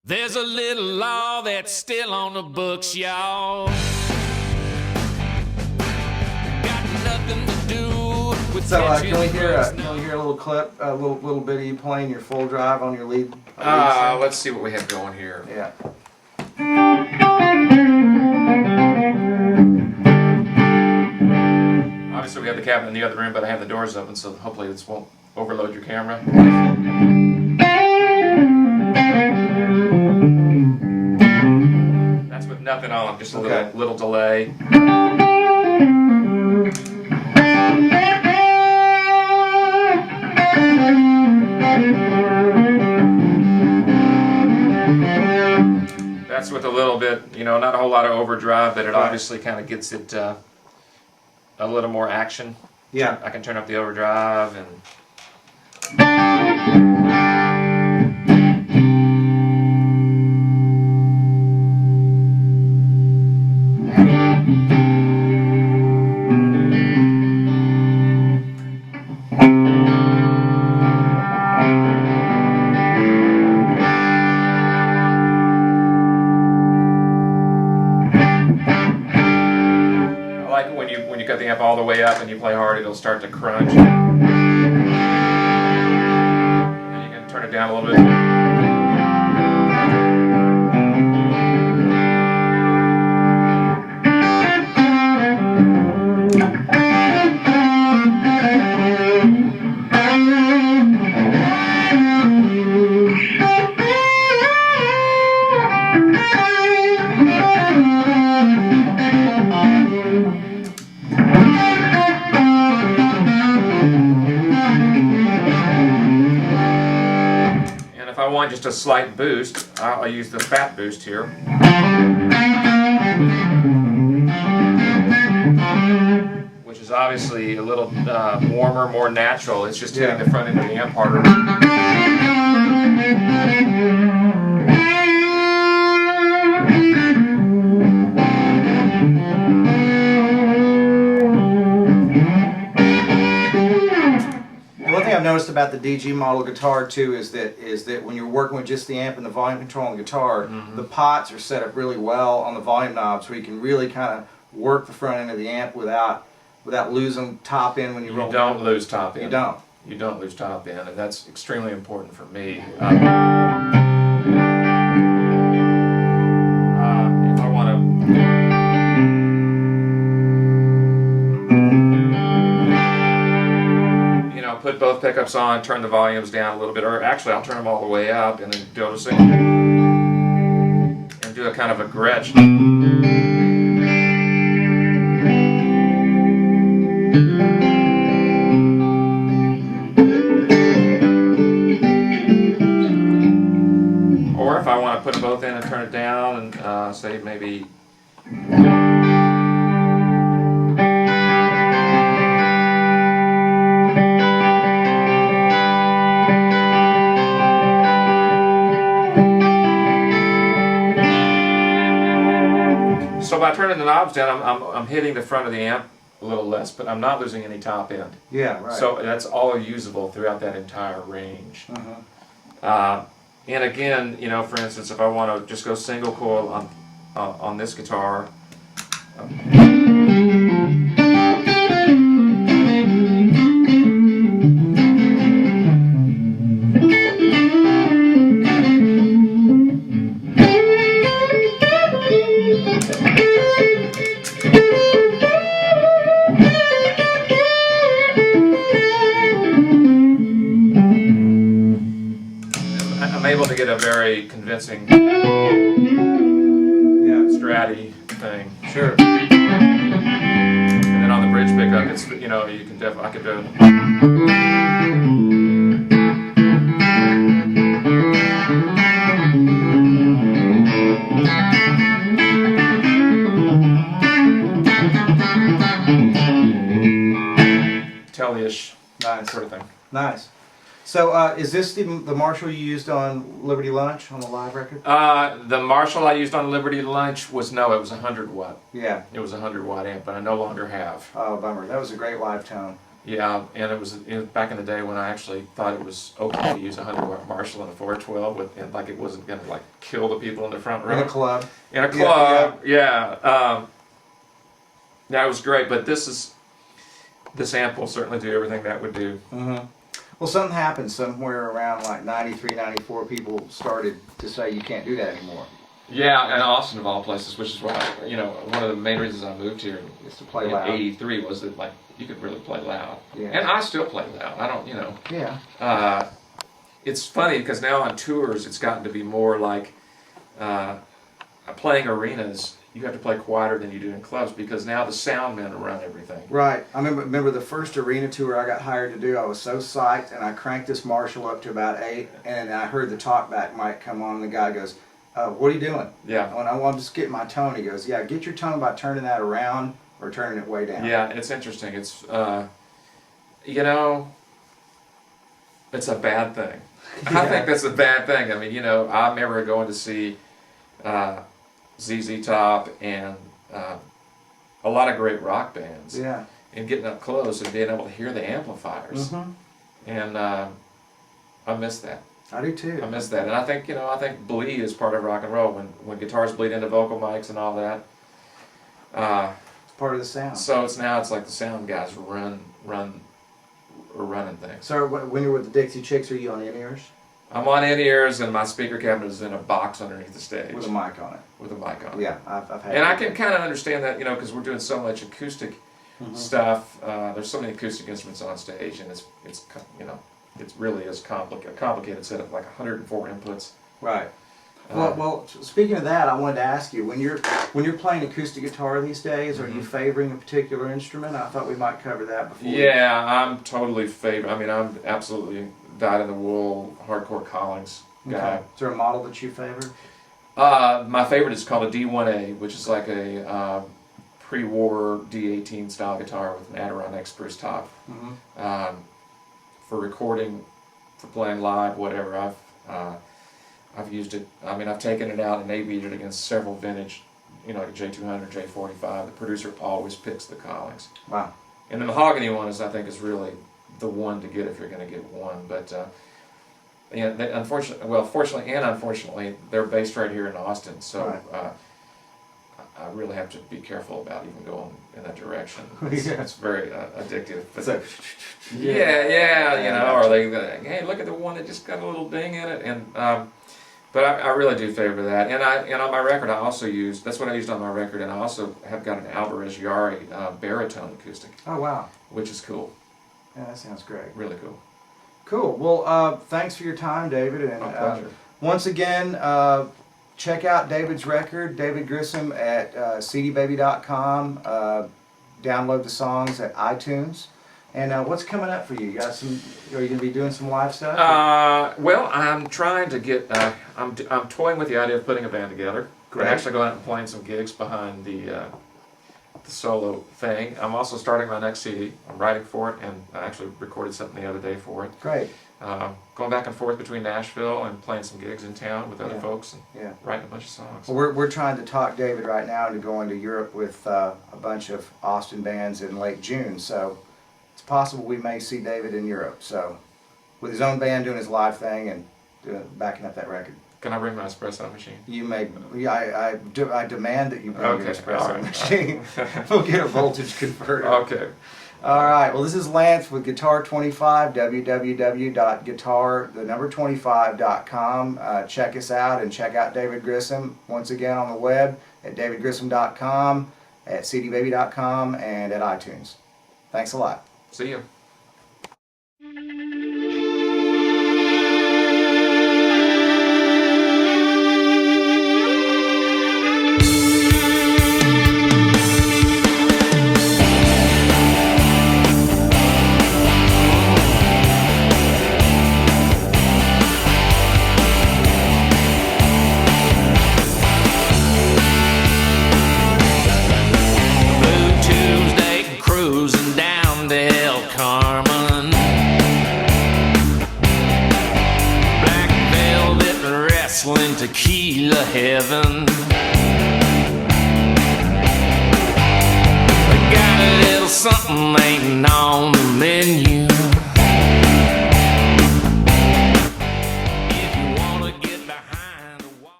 There's a little law that's still on the books, y'all. Got nothing to do with So can we hear a little clip, a little bit of you playing your full drive on your lead? Let's see what we have going here. Yeah. Obviously we have the cabinet in the other room, but I have the doors open, so hopefully this won't overload your camera. That's with nothing on, just a little delay. That's with a little bit, not a whole lot of overdrive, but it obviously kind of gets it a little more action. Yeah. I can turn up the overdrive and... when you cut the amp all the way up and you play hard, it'll start to crunch. And you can turn it down a little bit. If I want just a slight boost, I'll use the fat boost here. Which is obviously a little warmer, more natural. It's just hitting the front end of the amp harder. One thing I've noticed about the DG model guitar too is that when you're working with just the amp and the volume control on the guitar, the pots are set up really well on the volume knobs, where you can really kind of work the front end of the amp without losing top end when you roll. You don't lose top end. You don't. You don't lose top end, and that's extremely important for me. If I want to. Put both pickups on, turn the volumes down a little bit, or actually I'll turn them all the way up and then go to sing and do a kind of a Gretsch. Or if I want to put them both in and turn it down and say maybe... So by turning the knobs down, I'm hitting the front of the amp a little less, but I'm not losing any top end. Yeah, right. So that's all usable throughout that entire range. And again, for instance, if I want to just go single coil on this guitar. I'm able to get a very convincing stratty thing. Sure. And then on the bridge pickup, it's you can I could do. Telly-ish sort of thing. Nice. So is this the Marshall you used on Liberty Lunch on the live record? The Marshall I used on Liberty Lunch was it was 100 watt. Yeah. It was a 100 watt amp, but I no longer have. Oh, bummer. That was a great live tone. Yeah, and it was back in the day when I actually thought it was okay to use a 100-watt Marshall in a 412 and like it wasn't gonna like kill the people in the front row. In a club. In a club, yeah. That was great, but this amp will certainly do everything that would do. Mm-hmm. Well, something happened somewhere around like 93, 94. People started to say you can't do that anymore. Yeah, and Austin of all places, which is why one of the main reasons I moved here Is to play in loud. '83 was that like you could really play loud. Yeah. And I still play loud. I don't, Yeah. It's funny because now on tours it's gotten to be more like playing arenas. You have to play quieter than you do in clubs because now the sound men run everything. Right. I remember the first arena tour I got hired to do. I was so psyched, and I cranked this Marshall up to about 8, and I heard the talkback mic come on, and the guy goes, "What are you doing?" Yeah. When I'm just getting my tone, he goes, "Yeah, get your tone by turning that around or turning it way down." Yeah, it's interesting. It's it's a bad thing. I think that's a bad thing. I mean, I remember going to see ZZ Top and a lot of great rock bands. Yeah. And getting up close and being able to hear the amplifiers. Mm-hmm. And I miss that. I do too. I miss that. And I think bleed is part of rock and roll. When guitars bleed into vocal mics and all that. It's part of the sound. So it's like the sound guys running things. So when you're with the Dixie Chicks, are you on in-ears? I'm on in-ears and my speaker cabinet is in a box underneath the stage. With a mic on it. With a mic on it. Yeah, I've had And it. I can kind of understand that, because we're doing so much acoustic stuff. There's so many acoustic instruments on stage, and it's really is a complicated setup, like 104 inputs. Right. Well, speaking of that, I wanted to ask you, when you're playing acoustic guitar these days, are you favoring a particular instrument? I thought we might cover that before. Yeah, I'm totally I'm absolutely dyed-in-the-wool hardcore Collins guy. Okay. Is there a model that you favor? My favorite is called a D1A, which is like a pre-war D18 style guitar with an Adirondack spruce top. Mm-hmm. For recording, for playing live, whatever, I've used it. I've taken it out and A-beat it against several vintage, like a J200, J45. The producer always picks the Collins. Wow. And the mahogany one is really the one to get if you're going to get one. But fortunately and unfortunately, they're based right here in Austin, so Right. I really have to be careful about even going in that direction. Yeah. It's very addictive. But So, or they hey, look at the one that just got a little ding in it, and but I really do favor that. And on my record, I also that's what I used on my record, and I also have got an Alvarez Yari baritone acoustic, oh wow. which is cool, Yeah, that sounds great. really cool. Cool. Well, thanks for your time, David. And My pleasure. once again, check out David's record, David Grissom, at cdbaby.com. Download the songs at iTunes. And what's coming up for you? You got some? Are you going to be doing some live stuff? Well, I'm trying to get. I'm toying with the idea of putting a band together. Great. I'm actually going out and playing some gigs behind the solo thing. I'm also starting my next CD. I'm writing for it, and I actually recorded something the other day for it. Great. Going back and forth between Nashville and playing some gigs in town with other Yeah. folks and Yeah. writing a bunch of songs. Well, we're trying to talk David right now into going to Europe with a bunch of Austin bands in late June. So it's possible we may see David in Europe. So with his own band doing his live thing and backing up that record. Can I bring my espresso machine? You may. I demand that you bring your Okay, espresso all right. machine. We'll get a voltage converter. Okay. All right. Well, this is Lance with Guitar 25. www.guitar25.com. Check us out and check out David Grissom once again on the web at davidgrissom.com, at cdbaby.com, and at iTunes. Thanks a lot. See you. Blue Tuesday, cruising down Del Carmen. Black velvet wrestling tequila heaven. We got a little something ain't on the menu.